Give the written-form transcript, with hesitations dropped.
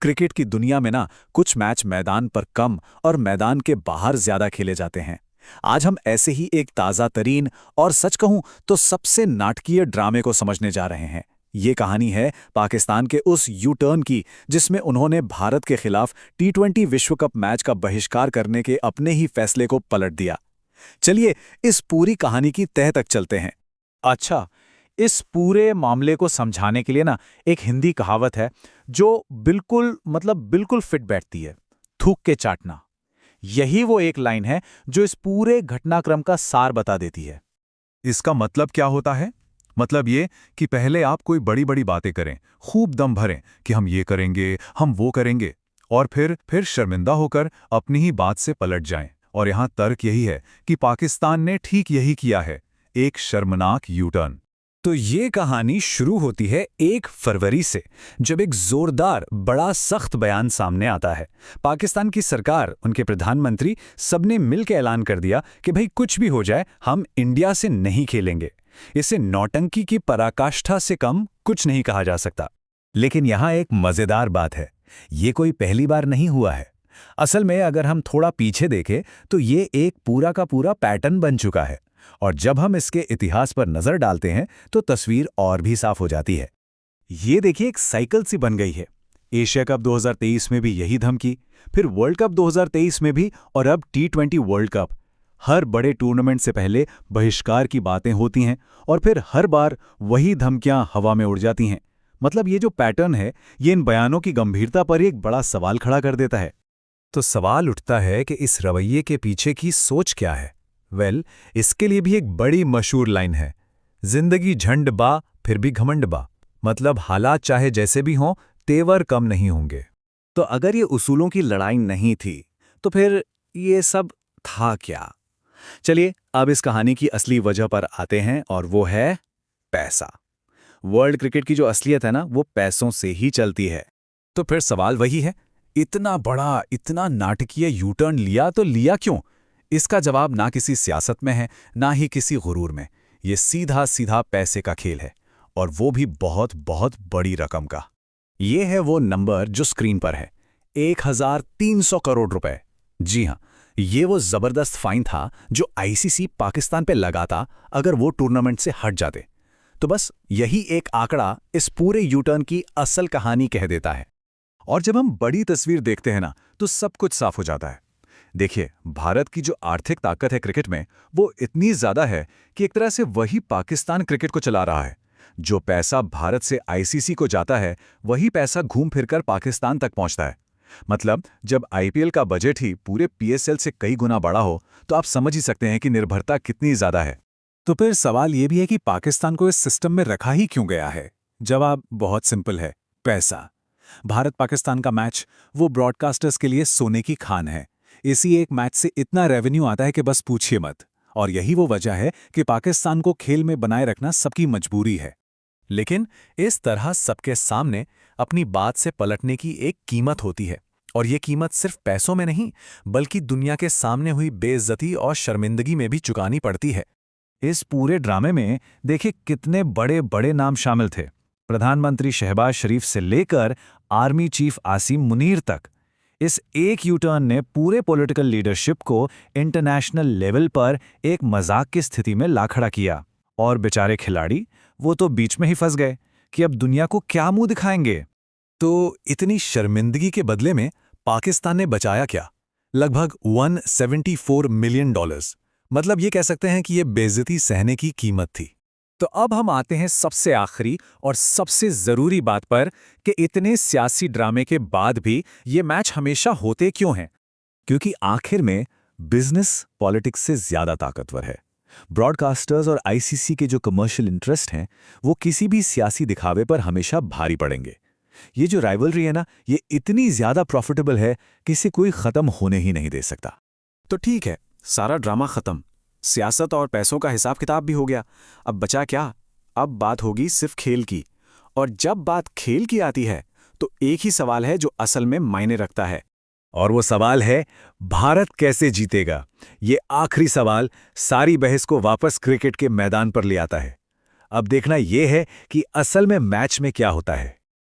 Cricket की दुनिया में ना कुछ मैच मैदान पर कम और मैदान के बाहर ज्यादा खेले जाते हैं। आज हम ऐसे ही एक ताज़ा तरीन और सच कहूं तो सबसे नाटकीय ड्रामे को समझने जा रहे हैं। ये कहानी है पाकिस्तान के उस यू टर्न की जिसमें उन्होंने भारत के खिलाफ टी20 विश्व कप मैच का बहिष्कार करने के अपने ही फैसले को पलट दिया। चलिए इस पूरी कहानी की तह तक चलते हैं। अच्छा, इस पूरे मामले को समझाने के लिए ना एक हिंदी कहावत है जो बिल्कुल फिट बैठती है। थूक के चाटना। यही वो एक लाइन है जो इस पूरे घटनाक्रम का सार बता देती है। इसका मतलब क्या होता है? मतलब ये कि पहले आप कोई बड़ी बड़ी बातें करें, खूब दम भरें कि हम ये करेंगे, हम वो करेंगे, और फिर शर्मिंदा होकर अपनी ही बात से पलट जाएं। और यहाँ तर्क यही है कि पाकिस्तान ने ठीक यही किया है, एक शर्मनाक यू टर्न। तो ये कहानी शुरू होती है 1 फरवरी से, जब एक जोरदार बड़ा सख्त बयान सामने आता है। पाकिस्तान की सरकार, उनके प्रधानमंत्री सबने मिलकर ऐलान कर दिया कि भाई कुछ भी हो जाए हम इंडिया से नहीं खेलेंगे। इसे नौटंकी की पराकाष्ठा से कम कुछ नहीं कहा जा सकता। लेकिन यहाँ एक मजेदार बात है, ये कोई पहली बार नहीं हुआ है। असल में अगर हम थोड़ा पीछे देखें तो ये एक पूरा का पूरा पैटर्न बन चुका है। और जब हम इसके इतिहास पर नजर डालते हैं तो तस्वीर और भी साफ हो जाती है। ये देखिए एक साइकिल सी बन गई है। एशिया कप 2023 में भी यही धमकी, फिर वर्ल्ड कप 2023 में भी, और अब टी20 वर्ल्ड कप। हर बड़े टूर्नामेंट से पहले बहिष्कार की बातें होती हैं और फिर हर बार वही धमकियां हवा में उड़ जाती हैं। मतलब ये जो पैटर्न है ये इन बयानों की गंभीरता पर एक बड़ा सवाल खड़ा कर देता है। तो सवाल उठता है कि इस रवैये के पीछे की सोच क्या है। इसके लिए भी एक बड़ी मशहूर लाइन है, जिंदगी झंड बा फिर भी घमंड बा। मतलब हालात चाहे जैसे भी हों, तेवर कम नहीं होंगे। तो अगर ये उसूलों की लड़ाई नहीं थी तो फिर ये सब था क्या? चलिए अब इस कहानी की असली वजह पर आते हैं, और वो है पैसा। वर्ल्ड क्रिकेट की जो असलियत है ना, वो पैसों से ही चलती है। तो फिर सवाल वही है, इतना बड़ा, इतना नाटकीय यू टर्न लिया तो लिया क्यों? इसका जवाब ना किसी सियासत में है, ना ही किसी गुरूर में। ये सीधा सीधा पैसे का खेल है, और वो भी बहुत बहुत बड़ी रकम का। ये है वो नंबर जो स्क्रीन पर है, 1300 करोड़ रुपए। जी हां, ये वो जबरदस्त फाइन था जो आईसीसी पाकिस्तान पे लगाता अगर वो टूर्नामेंट से हट जाते। तो बस यही एक आंकड़ा इस पूरे यू टर्न की असल कहानी कह देता है। और जब हम बड़ी तस्वीर देखते हैं ना तो सब कुछ साफ हो जाता है। देखिए, भारत की जो आर्थिक ताकत है क्रिकेट में, वो इतनी ज्यादा है कि एक तरह से वही पाकिस्तान क्रिकेट को चला रहा है। जो पैसा भारत से आईसीसी को जाता है, वही पैसा घूम फिरकर पाकिस्तान तक पहुंचता है। मतलब जब आईपीएल का बजट ही पूरे पीएसएल से कई गुना बड़ा हो, तो आप समझ ही सकते हैं कि निर्भरता कितनी ज्यादा है। तो फिर सवाल यह भी है कि पाकिस्तान को इस सिस्टम में रखा ही क्यों गया है? जवाब बहुत सिंपल है, पैसा। भारत पाकिस्तान का मैच वो ब्रॉडकास्टर्स के लिए सोने की खान है। इसी एक मैच से इतना रेवेन्यू आता है कि बस पूछिए मत। और यही वो वजह है कि पाकिस्तान को खेल में बनाए रखना सबकी मजबूरी है। लेकिन इस तरह सबके सामने अपनी बात से पलटने की एक कीमत होती है, और ये कीमत सिर्फ पैसों में नहीं बल्कि दुनिया के सामने हुई बेइज्जती और शर्मिंदगी में भी चुकानी पड़ती है। इस पूरे ड्रामे में देखिए कितने बड़े बड़े नाम शामिल थे। प्रधानमंत्री शहबाज शरीफ से लेकर आर्मी चीफ आसिम मुनीर तक। इस एक यू टर्न ने पूरे पॉलिटिकल लीडरशिप को इंटरनेशनल लेवल पर एक मजाक की स्थिति में ला खड़ा किया। और बेचारे खिलाड़ी, वो तो बीच में ही फंस गए कि अब दुनिया को क्या मुंह दिखाएंगे। तो इतनी शर्मिंदगी के बदले में पाकिस्तान ने बचाया क्या? लगभग $174 मिलियन। मतलब ये कह सकते हैं कि ये बेइज्जती सहने की कीमत थी। तो अब हम आते हैं सबसे आखिरी और सबसे जरूरी बात पर कि इतने सियासी ड्रामे के बाद भी ये मैच हमेशा होते क्यों हैं? क्योंकि आखिर में बिजनेस पॉलिटिक्स से ज्यादा ताकतवर है। ब्रॉडकास्टर्स और आईसीसी के जो कमर्शियल इंटरेस्ट हैं, वो किसी भी सियासी दिखावे पर हमेशा भारी पड़ेंगे। ये जो राइवलरी है ना, ये इतनी ज्यादा प्रॉफिटेबल है कि इसे कोई खत्म होने ही नहीं दे सकता। तो ठीक है, सारा ड्रामा खत्म, सियासत और पैसों का हिसाब किताब भी हो गया। अब बचा क्या? अब बात होगी सिर्फ खेल की। और जब बात खेल की आती है तो एक ही सवाल है जो असल में मायने रखता है, और वो सवाल है, भारत कैसे जीतेगा? ये आखिरी सवाल सारी बहस को वापस क्रिकेट के मैदान पर ले आता है। अब देखना यह है कि असल में मैच में क्या होता है।